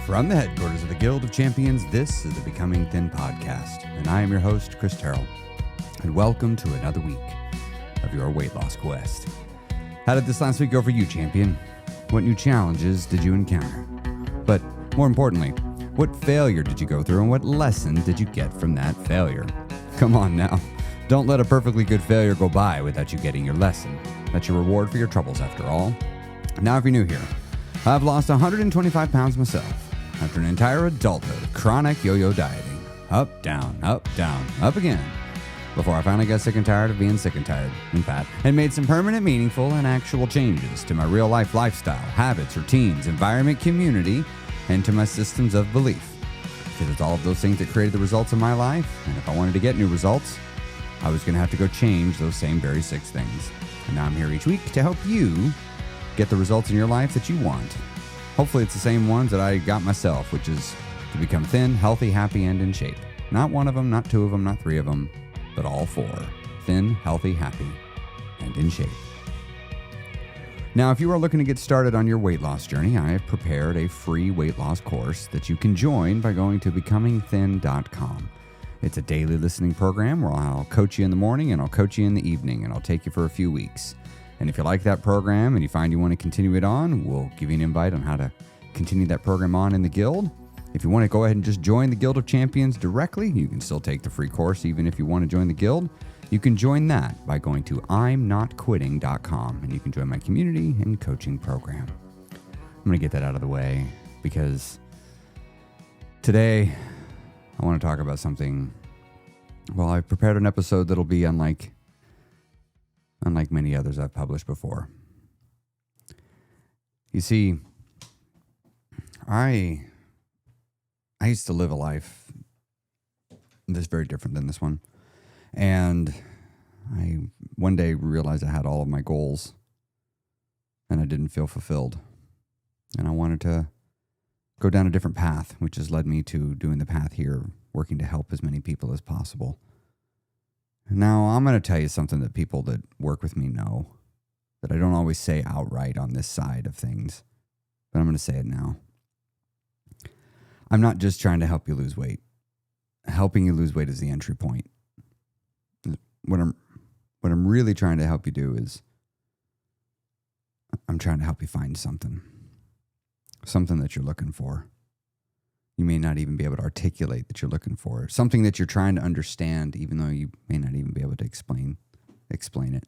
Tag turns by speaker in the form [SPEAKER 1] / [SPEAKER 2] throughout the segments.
[SPEAKER 1] From the headquarters of the Guild of Champions, this is the Becoming Thin podcast, and I am your host, Chris Terrell. And welcome to another week of your weight loss quest. How did this last week go for you, champion? What new challenges did you encounter? But more importantly, what failure did you go through and what lesson did you get from that failure? Come on now. Don't let a perfectly good failure go by without you getting your lesson. That's your reward for your troubles after all. Now, if you're new here, I've lost 125 pounds myself after an entire adulthood of chronic yo-yo dieting. Up, down, up again. Before I finally got sick and tired of being sick and tired and fat and made some permanent, meaningful, and actual changes to my real-life lifestyle, habits, routines, environment, community, and to my systems of belief. Because it's all of those things that created the results of my life, and if I wanted to get new results, I was going to have to go change those same very 6 things. And now I'm here each week to help you get the results in your life that you want. Hopefully it's the same ones that I got myself, which is to become thin, healthy, happy, and in shape. Not one of them, not 2 of them, not 3 of them, but all 4. Thin, healthy, happy, and in shape. Now, if you are looking to get started on your weight loss journey, I have prepared a free weight loss course that you can join by going to becomingthin.com. It's a daily listening program where I'll coach you in the morning and I'll coach you in the evening, and I'll take you for a few weeks. And if you like that program and you find you want to continue it on, we'll give you an invite on how to continue that program on in the Guild. If you want to go ahead and just join the Guild of Champions directly, you can still take the free course even if you want to join the Guild. You can join that by going to imnotquitting.com, and you can join my community and coaching program. I'm going to get that out of the way because today I want to talk about something. Well, I've prepared an episode that'll be unlike many others I've published before. You see, I used to live a life that's very different than this one. And I one day realized I had all of my goals and I didn't feel fulfilled. And I wanted to go down a different path, which has led me to doing the path here, working to help as many people as possible. Now, I'm going to tell you something that people that work with me know, that I don't always say outright on this side of things, but I'm going to say it now. I'm not just trying to help you lose weight. Helping you lose weight is the entry point. What I'm really trying to help you do is I'm trying to help you find something that you're looking for. You may not even be able to articulate that you're looking for. Something that you're trying to understand, even though you may not even be able to explain it.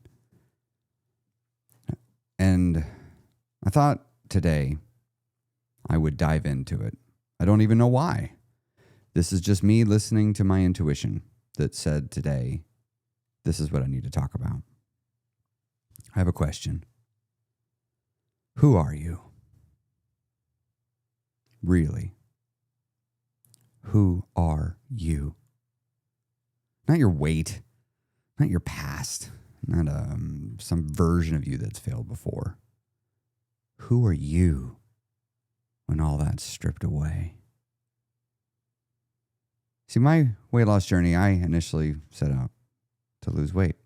[SPEAKER 1] And I thought today I would dive into it. I don't even know why. This is just me listening to my intuition that said today, this is what I need to talk about. I have a question. Who are you? Really? Who are you? Not your weight, not your past, not some version of you that's failed before. Who are you when all that's stripped away? See, my weight loss journey, I initially set out to lose weight.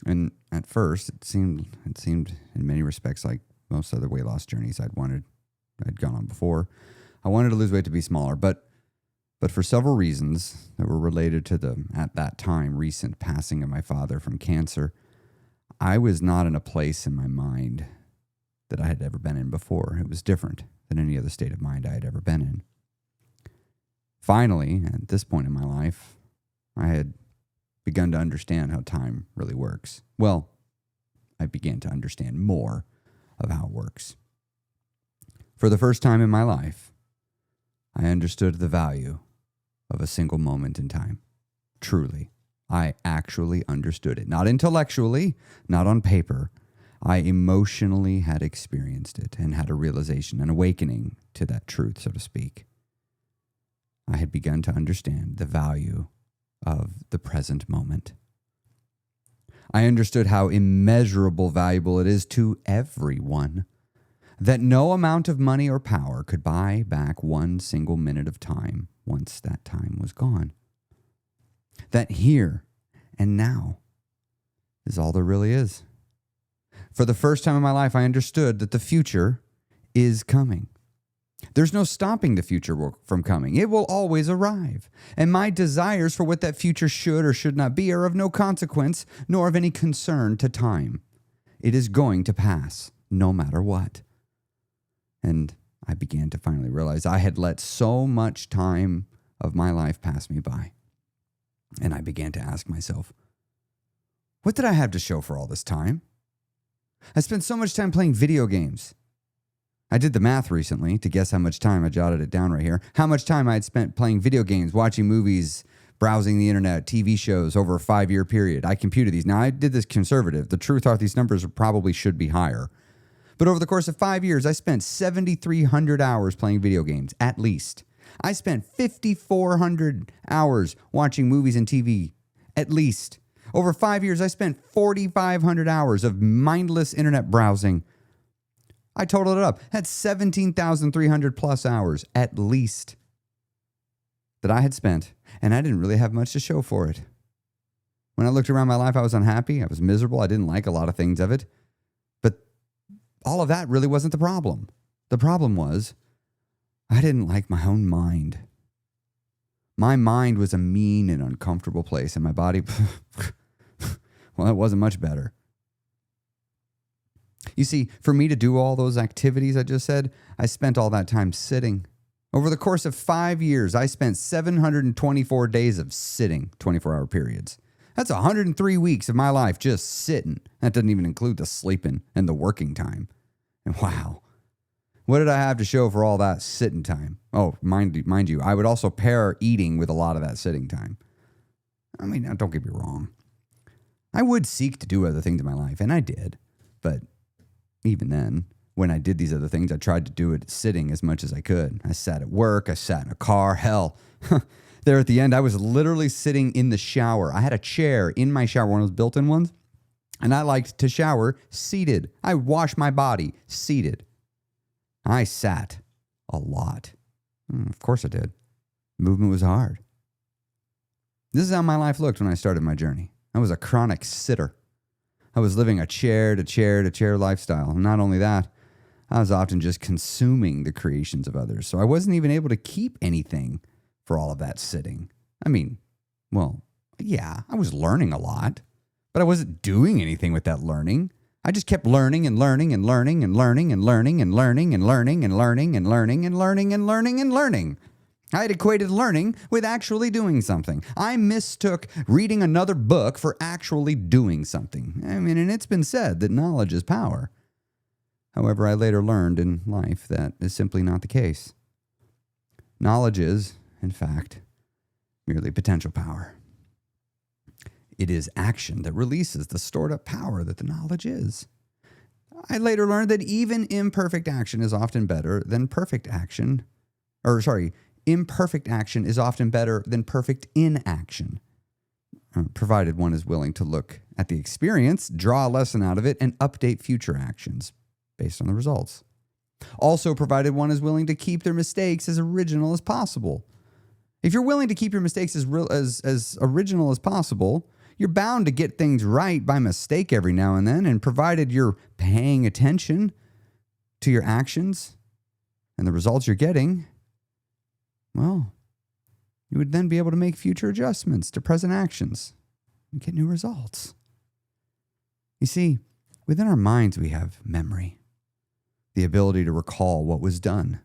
[SPEAKER 1] And at first, it seemed in many respects like most other weight loss journeys I'd gone on before. I wanted to lose weight to be smaller, but for several reasons that were related to the, at that time, recent passing of my father from cancer, I was not in a place in my mind that I had ever been in before. It was different than any other state of mind I had ever been in. Finally, at this point in my life, I had begun to understand how time really works. Well, I began to understand more of how it works. For the first time in my life, I understood the value of a single moment in time. Truly, I actually understood it. Not intellectually, not on paper. I emotionally had experienced it and had a realization, an awakening to that truth, so to speak. I had begun to understand the value of the present moment. I understood how immeasurable valuable it is to everyone, that no amount of money or power could buy back one single minute of time once that time was gone. That here and now is all there really is. For the first time in my life, I understood that the future is coming. There's no stopping the future from coming. It will always arrive. And my desires for what that future should or should not be are of no consequence, nor of any concern to time. It is going to pass, no matter what. And I began to finally realize I had let so much time of my life pass me by. And I began to ask myself, what did I have to show for all this time? I spent so much time playing video games. I did the math recently to guess how much time. I jotted it down right here. How much time I had spent playing video games, watching movies, browsing the internet, TV shows over a 5-year period. I computed these. Now, I did this conservative. The truth are these numbers probably should be higher. But over the course of 5 years, I spent 7,300 hours playing video games, at least. I spent 5,400 hours watching movies and TV, at least. Over 5 years, I spent 4,500 hours of mindless internet browsing. I totaled it up. That's 17,300 plus hours, at least, that I had spent, and I didn't really have much to show for it. When I looked around my life, I was unhappy. I was miserable. I didn't like a lot of things of it. But all of that really wasn't the problem. The problem was I didn't like my own mind. My mind was a mean and uncomfortable place, and my body, well, it wasn't much better. You see, for me to do all those activities I just said, I spent all that time sitting. Over the course of 5 years, I spent 724 days of sitting, 24-hour periods. That's 103 weeks of my life just sitting. That doesn't even include the sleeping and the working time. And wow, what did I have to show for all that sitting time? Oh, mind you, I would also pair eating with a lot of that sitting time. I mean, don't get me wrong. I would seek to do other things in my life, and I did. But even then, when I did these other things, I tried to do it sitting as much as I could. I sat at work. I sat in a car. Hell, there at the end, I was literally sitting in the shower. I had a chair in my shower, one of those built-in ones, and I liked to shower seated. I washed my body seated. I sat a lot. Of course I did. Movement was hard. This is how my life looked when I started my journey. I was a chronic sitter. I was living a chair-to-chair-to-chair lifestyle. And not only that, I was often just consuming the creations of others. So I wasn't even able to keep anything for all of that sitting. I mean, well, yeah, I was learning a lot, but I wasn't doing anything with that learning. I just kept learning and learning and learning and learning and learning and learning and learning and learning and learning and learning and learning and learning. I had equated learning with actually doing something. I mistook reading another book for actually doing something. I mean, and it's been said that knowledge is power. However, I later learned in life that is simply not the case. Knowledge is, in fact, merely potential power. It is action that releases the stored up power that the knowledge is. I later learned that even imperfect action is often better than perfect action. Imperfect action is often better than perfect inaction, provided one is willing to look at the experience, draw a lesson out of it, and update future actions based on the results. Also, provided one is willing to keep their mistakes as original as possible. If you're willing to keep your mistakes as original as possible, you're bound to get things right by mistake every now and then, and provided you're paying attention to your actions and the results you're getting, well, you would then be able to make future adjustments to present actions and get new results. You see, within our minds we have memory, the ability to recall what was done,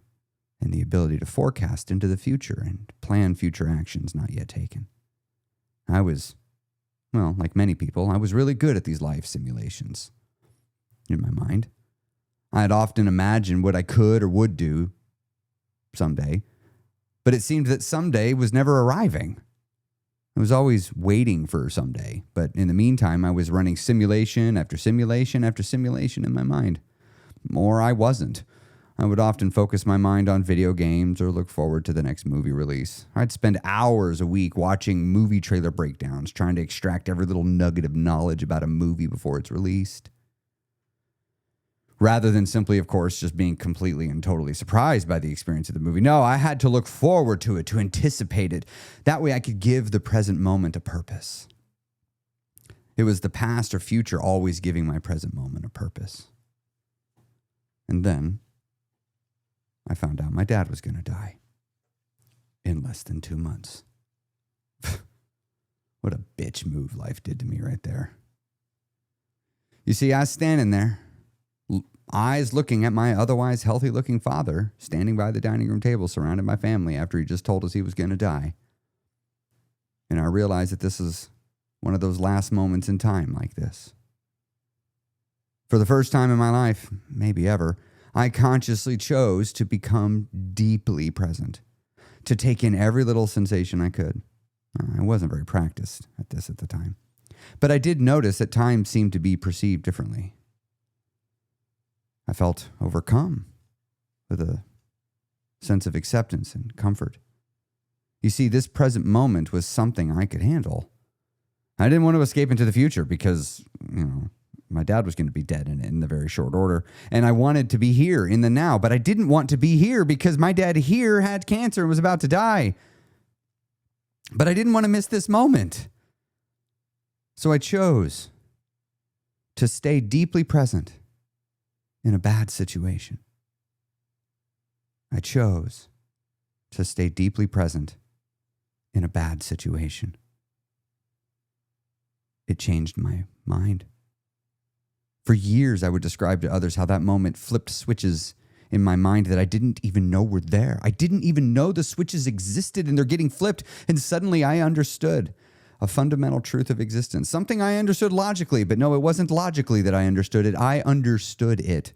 [SPEAKER 1] and the ability to forecast into the future and plan future actions not yet taken. I was, well, like many people, I was really good at these life simulations. In my mind, I had often imagined what I could or would do someday, but it seemed that someday was never arriving. I was always waiting for someday, but in the meantime, I was running simulation after simulation after simulation in my mind. Or I wasn't. I would often focus my mind on video games or look forward to the next movie release. I'd spend hours a week watching movie trailer breakdowns, trying to extract every little nugget of knowledge about a movie before it's released. Rather than simply, of course, just being completely and totally surprised by the experience of the movie. No, I had to look forward to it, to anticipate it. That way I could give the present moment a purpose. It was the past or future always giving my present moment a purpose. And then, I found out my dad was going to die in less than 2 months. What a bitch move life did to me right there. You see, I was standing there, eyes looking at my otherwise healthy-looking father, standing by the dining room table surrounded by family after he just told us he was going to die. And I realized that this is one of those last moments in time like this. For the first time in my life, maybe ever, I consciously chose to become deeply present, to take in every little sensation I could. I wasn't very practiced at this at the time, but I did notice that time seemed to be perceived differently. I felt overcome with a sense of acceptance and comfort. You see, this present moment was something I could handle. I didn't want to escape into the future because, my dad was going to be dead in the very short order. And I wanted to be here in the now, but I didn't want to be here because my dad here had cancer and was about to die. But I didn't want to miss this moment. So I chose to stay deeply present in a bad situation. I chose to stay deeply present in a bad situation. It changed my mind. For years, I would describe to others how that moment flipped switches in my mind that I didn't even know were there. I didn't even know the switches existed and they're getting flipped. And suddenly I understood a fundamental truth of existence, something I understood logically, but no, it wasn't logically that I understood it. I understood it.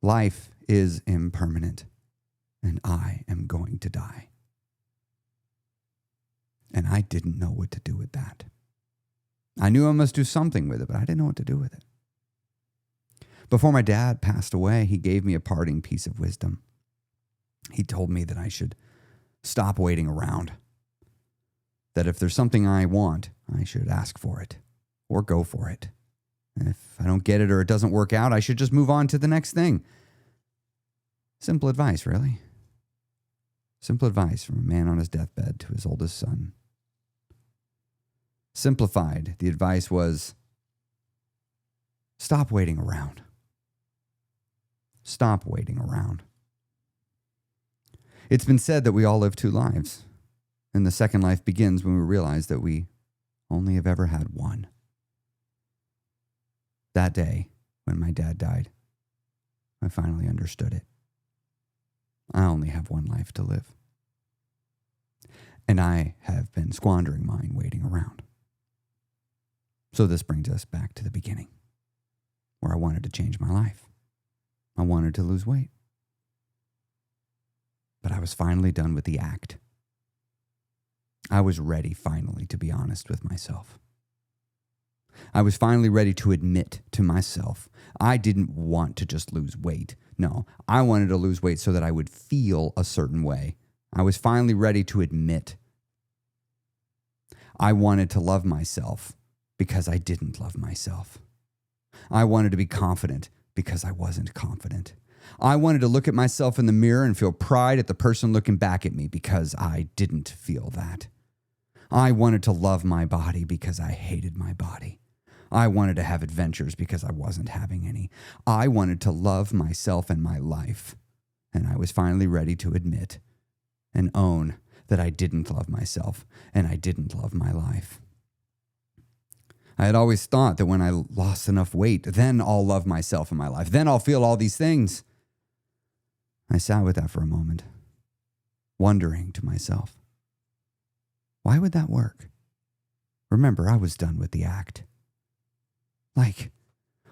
[SPEAKER 1] Life is impermanent and I am going to die. And I didn't know what to do with that. I knew I must do something with it, but I didn't know what to do with it. Before my dad passed away, he gave me a parting piece of wisdom. He told me that I should stop waiting around. That if there's something I want, I should ask for it or go for it. And if I don't get it or it doesn't work out, I should just move on to the next thing. Simple advice, really. Simple advice from a man on his deathbed to his oldest son. Simplified, the advice was, stop waiting around. Stop waiting around. It's been said that we all live two lives, and the second life begins when we realize that we only have ever had one. That day, when my dad died, I finally understood it. I only have one life to live. And I have been squandering mine waiting around. So this brings us back to the beginning, where I wanted to change my life. I wanted to lose weight. But I was finally done with the act. I was ready finally to be honest with myself. I was finally ready to admit to myself I didn't want to just lose weight. No, I wanted to lose weight so that I would feel a certain way. I was finally ready to admit I wanted to love myself because I didn't love myself. I wanted to be confident because I wasn't confident. I wanted to look at myself in the mirror and feel pride at the person looking back at me because I didn't feel that. I wanted to love my body because I hated my body. I wanted to have adventures because I wasn't having any. I wanted to love myself and my life. And I was finally ready to admit and own that I didn't love myself and I didn't love my life. I had always thought that when I lost enough weight, then I'll love myself and my life. Then I'll feel all these things. I sat with that for a moment, wondering to myself, why would that work? Remember, I was done with the act. Like,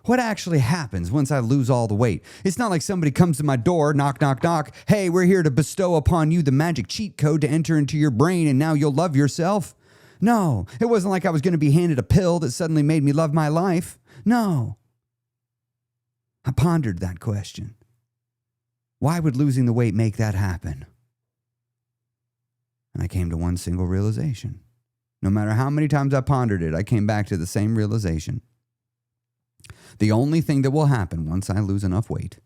[SPEAKER 1] what actually happens once I lose all the weight? It's not like somebody comes to my door, knock, knock, knock. Hey, we're here to bestow upon you the magic cheat code to enter into your brain and now you'll love yourself. No, it wasn't like I was going to be handed a pill that suddenly made me love my life. No. I pondered that question. Why would losing the weight make that happen? And I came to one single realization. No matter how many times I pondered it, I came back to the same realization. The only thing that will happen once I lose enough weight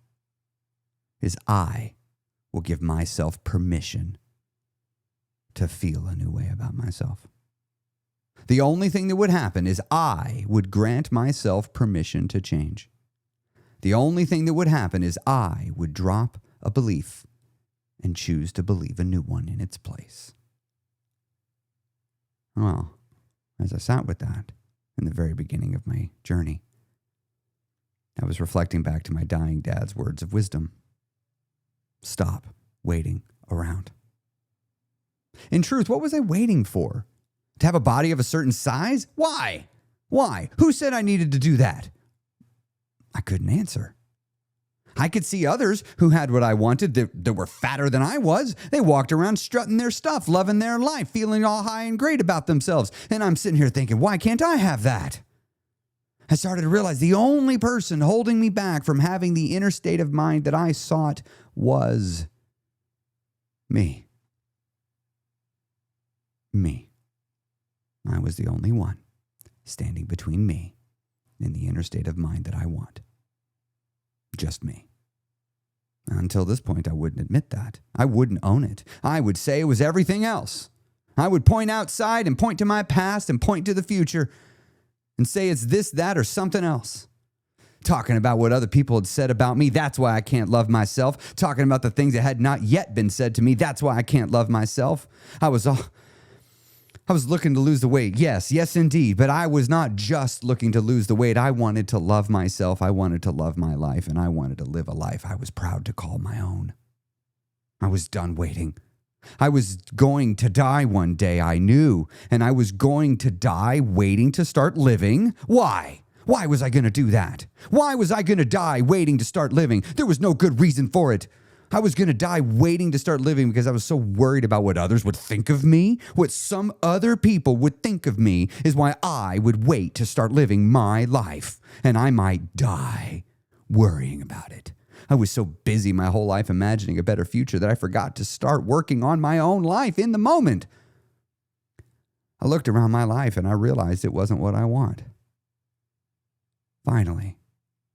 [SPEAKER 1] is I will give myself permission to feel a new way about myself. The only thing that would happen is I would grant myself permission to change. The only thing that would happen is I would drop a belief and choose to believe a new one in its place. Well, as I sat with that in the very beginning of my journey, I was reflecting back to my dying dad's words of wisdom. Stop waiting around. In truth, what was I waiting for? To have a body of a certain size? Why? Why? Who said I needed to do that? I couldn't answer. I could see others who had what I wanted that were fatter than I was. They walked around strutting their stuff, loving their life, feeling all high and great about themselves. And I'm sitting here thinking, why can't I have that? I started to realize the only person holding me back from having the inner state of mind that I sought was me. Me. I was the only one standing between me and the inner state of mind that I want. Just me. Until this point, I wouldn't admit that. I wouldn't own it. I would say it was everything else. I would point outside and point to my past and point to the future and say it's this, that, or something else. Talking about what other people had said about me, that's why I can't love myself. Talking about the things that had not yet been said to me, that's why I can't love myself. I was looking to lose the weight. Yes, indeed. But I was not just looking to lose the weight. I wanted to love myself. I wanted to love my life. And I wanted to live a life I was proud to call my own. I was done waiting. I was going to die one day, I knew. And I was going to die waiting to start living. Why? Why was I going to do that? Why was I going to die waiting to start living? There was no good reason for it. I was going to die waiting to start living because I was so worried about what others would think of me. What some other people would think of me is why I would wait to start living my life. And I might die worrying about it. I was so busy my whole life imagining a better future that I forgot to start working on my own life in the moment. I looked around my life and I realized it wasn't what I want. Finally,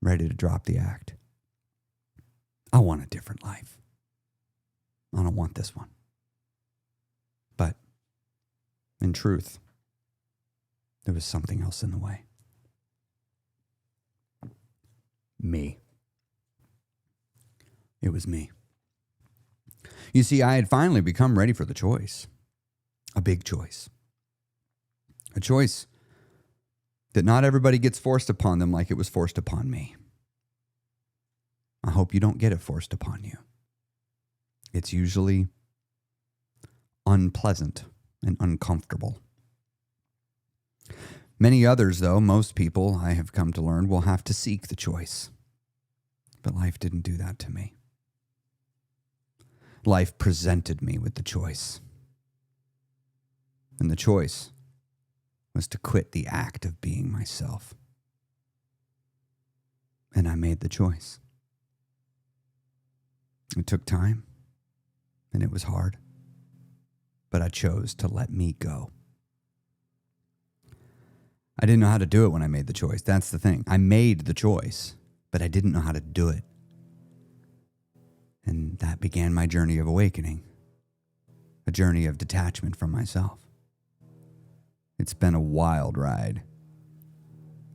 [SPEAKER 1] ready to drop the act. I want a different life. I don't want this one. But in truth, there was something else in the way. Me. It was me. You see, I had finally become ready for the choice. A big choice. A choice that not everybody gets forced upon them like it was forced upon me. I hope you don't get it forced upon you. It's usually unpleasant and uncomfortable. Many others, though, most people, I have come to learn, will have to seek the choice. But life didn't do that to me. Life presented me with the choice. And the choice was to quit the act of being myself. And I made the choice. It took time, and it was hard, but I chose to let me go. I didn't know how to do it when I made the choice. That's the thing. I made the choice, but I didn't know how to do it. And that began my journey of awakening, a journey of detachment from myself. It's been a wild ride.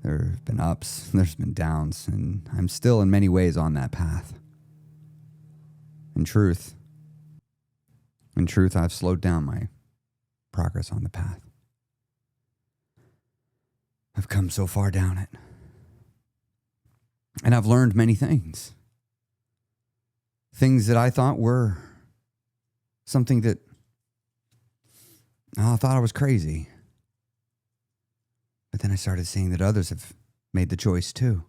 [SPEAKER 1] There have been ups, there's been downs, and I'm still in many ways on that path. In truth, I've slowed down my progress on the path. I've come so far down it. And I've learned many things. Things that I thought were something that I thought I was crazy. But then I started seeing that others have made the choice too.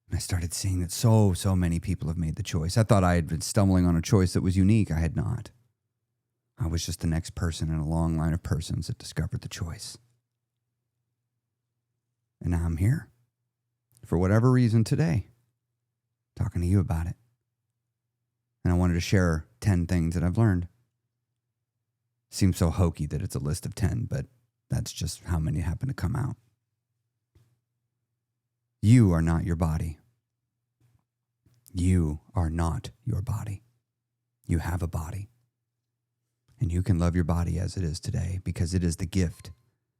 [SPEAKER 1] And I started seeing that so many people have made the choice. I thought I had been stumbling on a choice that was unique. I had not. I was just the next person in a long line of persons that discovered the choice. And now I'm here, for whatever reason today, talking to you about it. And I wanted to share 10 things that I've learned. Seems so hokey that it's a list of 10, but that's just how many happen to come out. You are not your body. You are not your body. You have a body. And you can love your body as it is today because it is the gift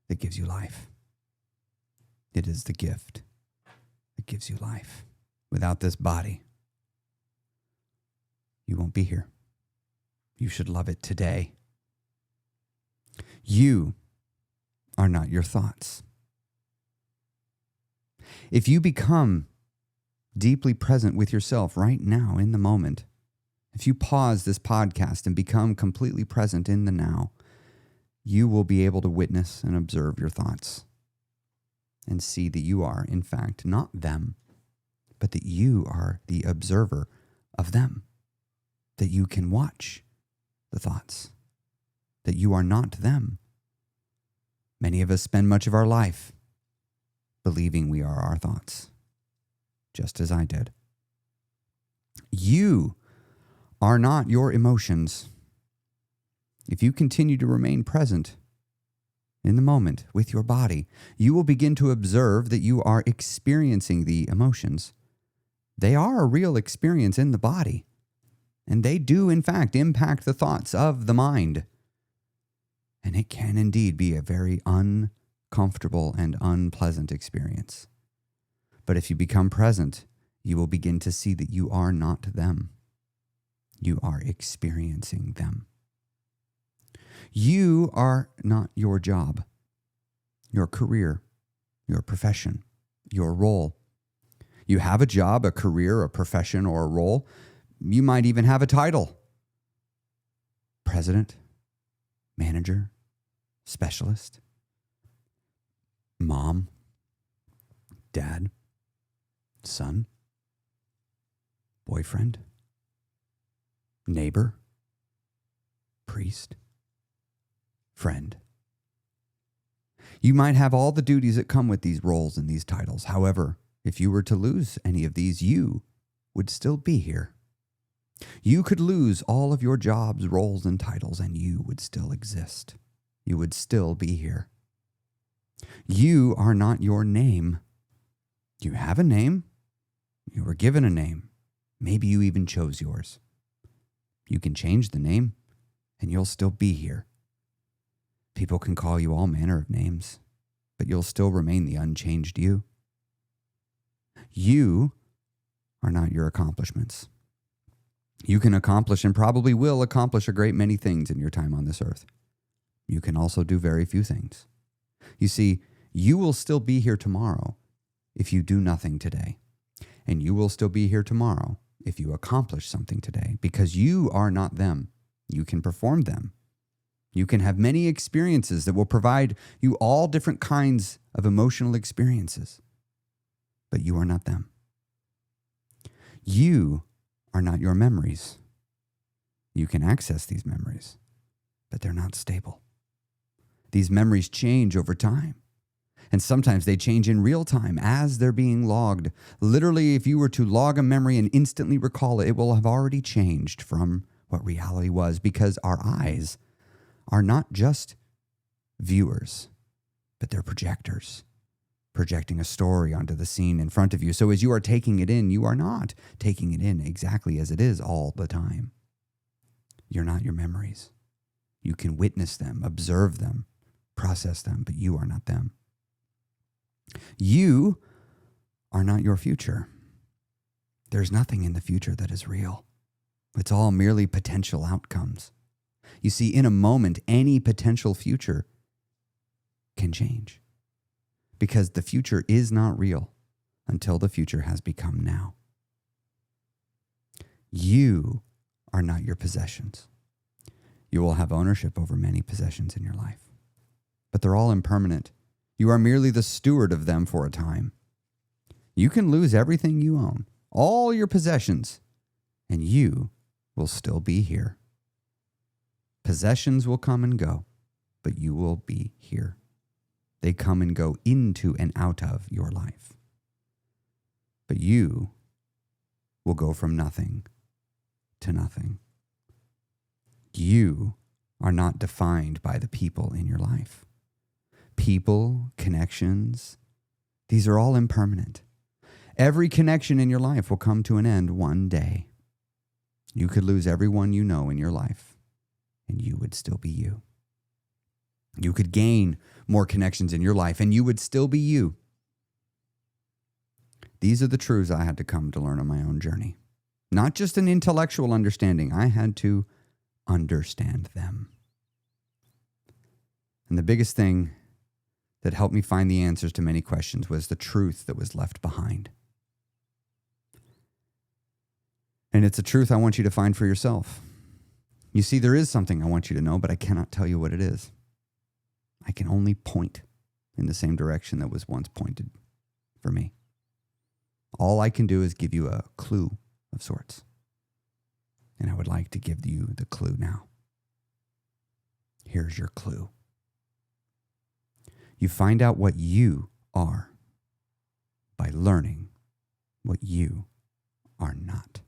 [SPEAKER 1] that gives you life. It is the gift that gives you life. Without this body, you won't be here. You should love it today. You are not your thoughts. If you become deeply present with yourself right now in the moment, if you pause this podcast and become completely present in the now, you will be able to witness and observe your thoughts and see that you are, in fact, not them, but that you are the observer of them, that you can watch the thoughts, that you are not them. Many of us spend much of our life believing we are our thoughts, just as I did. You are not your emotions. If you continue to remain present in the moment with your body, you will begin to observe that you are experiencing the emotions. They are a real experience in the body, and they do, in fact, impact the thoughts of the mind. And it can indeed be a very uncomfortable and unpleasant experience. But if you become present, you will begin to see that you are not them. You are experiencing them. You are not your job, your career, your profession, your role. You have a job, a career, a profession, or a role. You might even have a title. President, manager, specialist, mom, dad, son, boyfriend, neighbor, priest, friend. You might have all the duties that come with these roles and these titles. However, if you were to lose any of these, you would still be here. You could lose all of your jobs, roles, and titles, and you would still exist. You would still be here. You are not your name. You have a name. You were given a name. Maybe you even chose yours. You can change the name, and you'll still be here. People can call you all manner of names, but you'll still remain the unchanged you. You are not your accomplishments. You can accomplish and probably will accomplish a great many things in your time on this earth. You can also do very few things. You see, you will still be here tomorrow if you do nothing today. And you will still be here tomorrow if you accomplish something today, because you are not them. You can perform them. You can have many experiences that will provide you all different kinds of emotional experiences, but you are not them. You are not your memories. You can access these memories, but they're not stable. These memories change over time. And sometimes they change in real time as they're being logged. Literally, if you were to log a memory and instantly recall it, it will have already changed from what reality was, because our eyes are not just viewers, but they're projectors, projecting a story onto the scene in front of you. So as you are taking it in, you are not taking it in exactly as it is all the time. You're not your memories. You can witness them, observe them, process them, but you are not them. You are not your future. There's nothing in the future that is real. It's all merely potential outcomes. You see, in a moment, any potential future can change, because the future is not real until the future has become now. You are not your possessions. You will have ownership over many possessions in your life, but they're all impermanent. You are merely the steward of them for a time. You can lose everything you own, all your possessions, and you will still be here. Possessions will come and go, but you will be here. They come and go into and out of your life. But you will go from nothing to nothing. You are not defined by the people in your life. People, connections, these are all impermanent. Every connection in your life will come to an end one day. You could lose everyone you know in your life, and you would still be you. You could gain more connections in your life, and you would still be you. These are the truths I had to come to learn on my own journey. Not just an intellectual understanding. I had to understand them. And the biggest thing that helped me find the answers to many questions was the truth that was left behind. And it's a truth I want you to find for yourself. You see, there is something I want you to know, but I cannot tell you what it is. I can only point in the same direction that was once pointed for me. All I can do is give you a clue of sorts. And I would like to give you the clue now. Here's your clue. You find out what you are by learning what you are not.